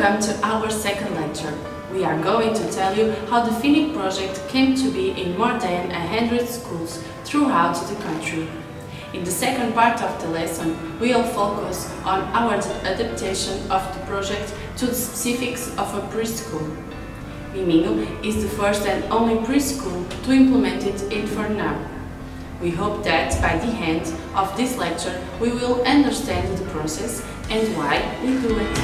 Welcome to our second lecture. We are going to tell you how the Fenix project came to be in more than 100 schools throughout the country. In the second part of the lesson, we will focus on our adaptation of the project to the specifics of a preschool. Miminho is the first and only preschool to implement it in for now. We hope that by the end of this lecture we will understand the process and why we do it.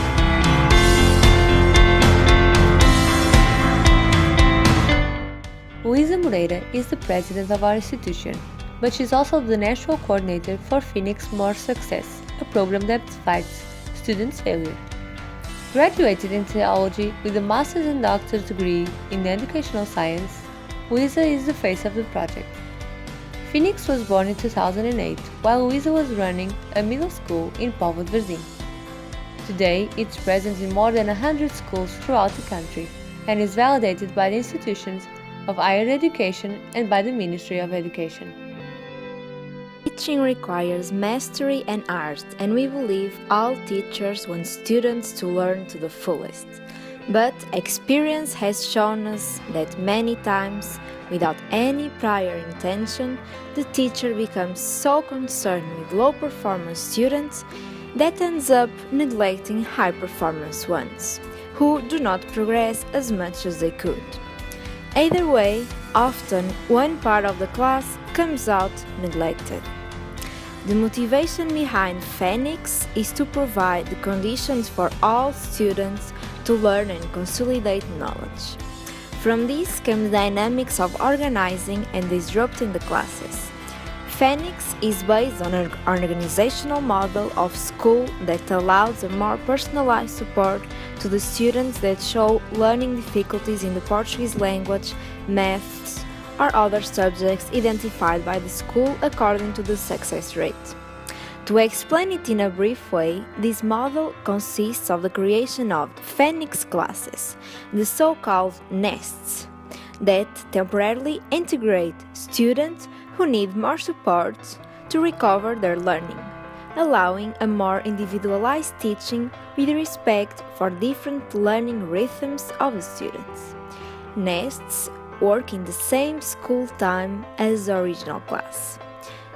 Luisa Moreira is the president of our institution, but she's also the national coordinator for Fenix More Success, a program that fights students' failure. Graduated in theology with a master's and doctorate degree in educational science, Luisa is the face of the project. Fenix was born in 2008 while Luisa was running a middle school in Póvoa de Varzim. Today, it's present in more than 100 schools throughout the country and is validated by the institutions of higher education and by the Ministry of Education. Teaching requires mastery and art, and we believe all teachers want students to learn to the fullest. But experience has shown us that many times, without any prior intention, the teacher becomes so concerned with low-performance students that ends up neglecting high-performance ones, who do not progress as much as they could. Either way, often one part of the class comes out neglected. The motivation behind Fenix is to provide the conditions for all students to learn and consolidate knowledge. From this come the dynamics of organizing and disrupting the classes. Fenix is based on an organizational model of school that allows a more personalized support to the students that show learning difficulties in the Portuguese language, maths, or other subjects identified by the school according to the success rate. To explain it in a brief way, this model consists of the creation of Fenix classes, the so-called nests, that temporarily integrate students who need more support to recover their learning, allowing a more individualized teaching with respect for different learning rhythms of the students. Nests work in the same school time as the original class.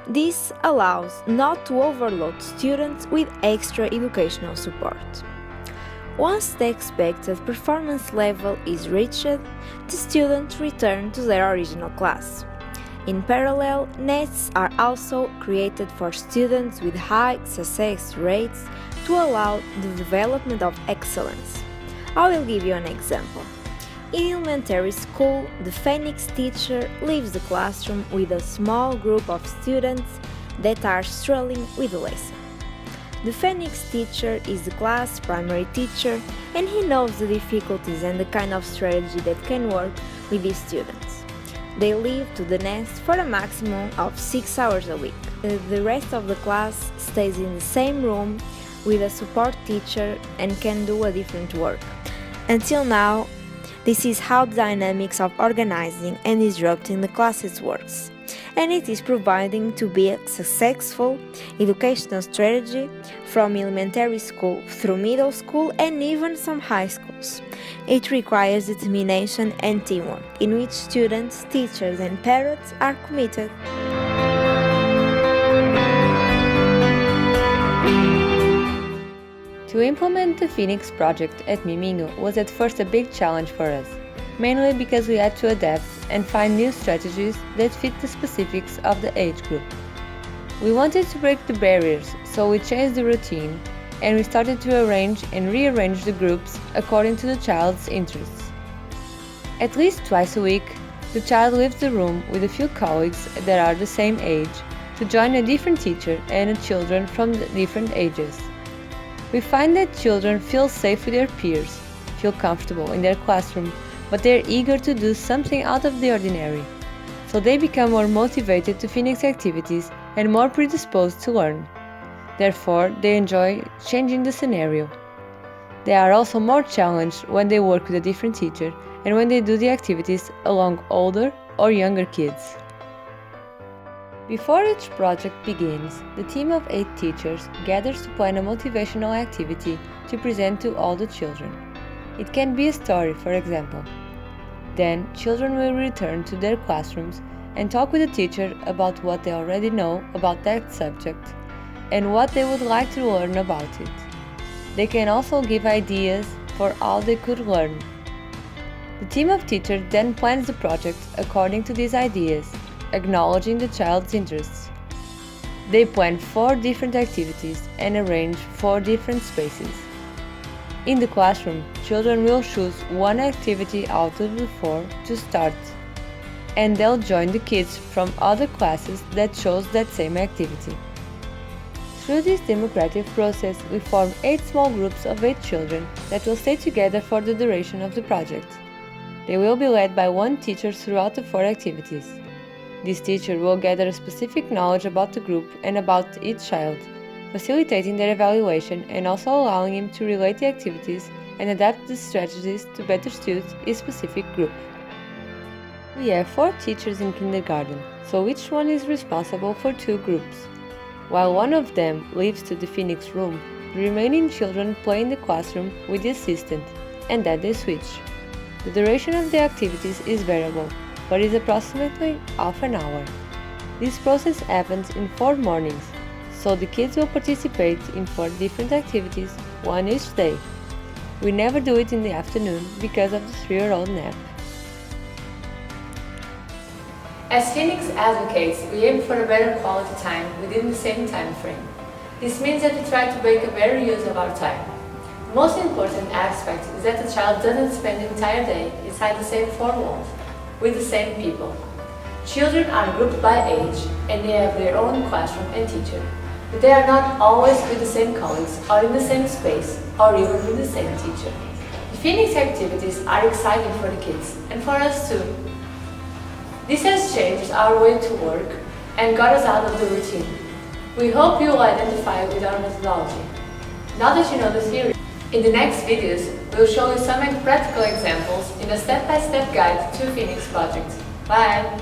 This allows not to overload students with extra educational support. Once the expected performance level is reached, the students return to their original class. In parallel, nests are also created for students with high success rates to allow the development of excellence. I will give you an example. In elementary school, the Fenix teacher leaves the classroom with a small group of students that are struggling with the lesson. The Fenix teacher is the class primary teacher, and he knows the difficulties and the kind of strategy that can work with these students. They leave to the nest for a maximum of 6 hours a week. The rest of the class stays in the same room with a support teacher and can do a different work. Until now, this is how the dynamics of organizing and disrupting the classes works, and it is providing to be a successful educational strategy from elementary school through middle school and even some high schools. It requires determination and teamwork, in which students, teachers and parents are committed. To implement the Fenix project at Miminho was at first a big challenge for us, mainly because we had to adapt and find new strategies that fit the specifics of the age group. We wanted to break the barriers, so we changed the routine and we started to arrange and rearrange the groups according to the child's interests. At least twice a week, the child leaves the room with a few colleagues that are the same age to join a different teacher and children from different ages. We find that children feel safe with their peers, feel comfortable in their classroom, but they are eager to do something out of the ordinary. So they become more motivated to finish activities and more predisposed to learn. Therefore, they enjoy changing the scenario. They are also more challenged when they work with a different teacher and when they do the activities along older or younger kids. Before each project begins, the team of 8 teachers gathers to plan a motivational activity to present to all the children. It can be a story, for example. Then, children will return to their classrooms and talk with the teacher about what they already know about that subject and what they would like to learn about it. They can also give ideas for how they could learn. The team of teachers then plans the project according to these ideas, acknowledging the child's interests. They plan 4 different activities and arrange 4 different spaces. In the classroom, children will choose one activity out of the 4 to start, and they'll join the kids from other classes that chose that same activity. Through this democratic process, we form 8 small groups of 8 children that will stay together for the duration of the project. They will be led by one teacher throughout the 4 activities. This teacher will gather specific knowledge about the group and about each child, facilitating their evaluation and also allowing him to relate the activities and adapt the strategies to better suit his specific group. We have 4 teachers in kindergarten, so each one is responsible for 2 groups. While one of them leaves to the Fenix room, the remaining children play in the classroom with the assistant, and then they switch. The duration of the activities is variable, but is approximately half an hour. This process happens in 4 mornings, so the kids will participate in 4 different activities, one each day. We never do it in the afternoon because of the 3-year-old nap. As Fenix advocates, we aim for a better quality time within the same time frame. This means that we try to make a better use of our time. The most important aspect is that the child doesn't spend the entire day inside the same 4 walls, with the same people. Children are grouped by age and they have their own classroom and teacher, but they are not always with the same colleagues or in the same space or even with the same teacher. The Fenix activities are exciting for the kids and for us too. This has changed our way to work and got us out of the routine. We hope you will identify with our methodology. Now that you know the theory, in the next videos, we'll show you some practical examples in a step-by-step guide to Fenix project. Bye!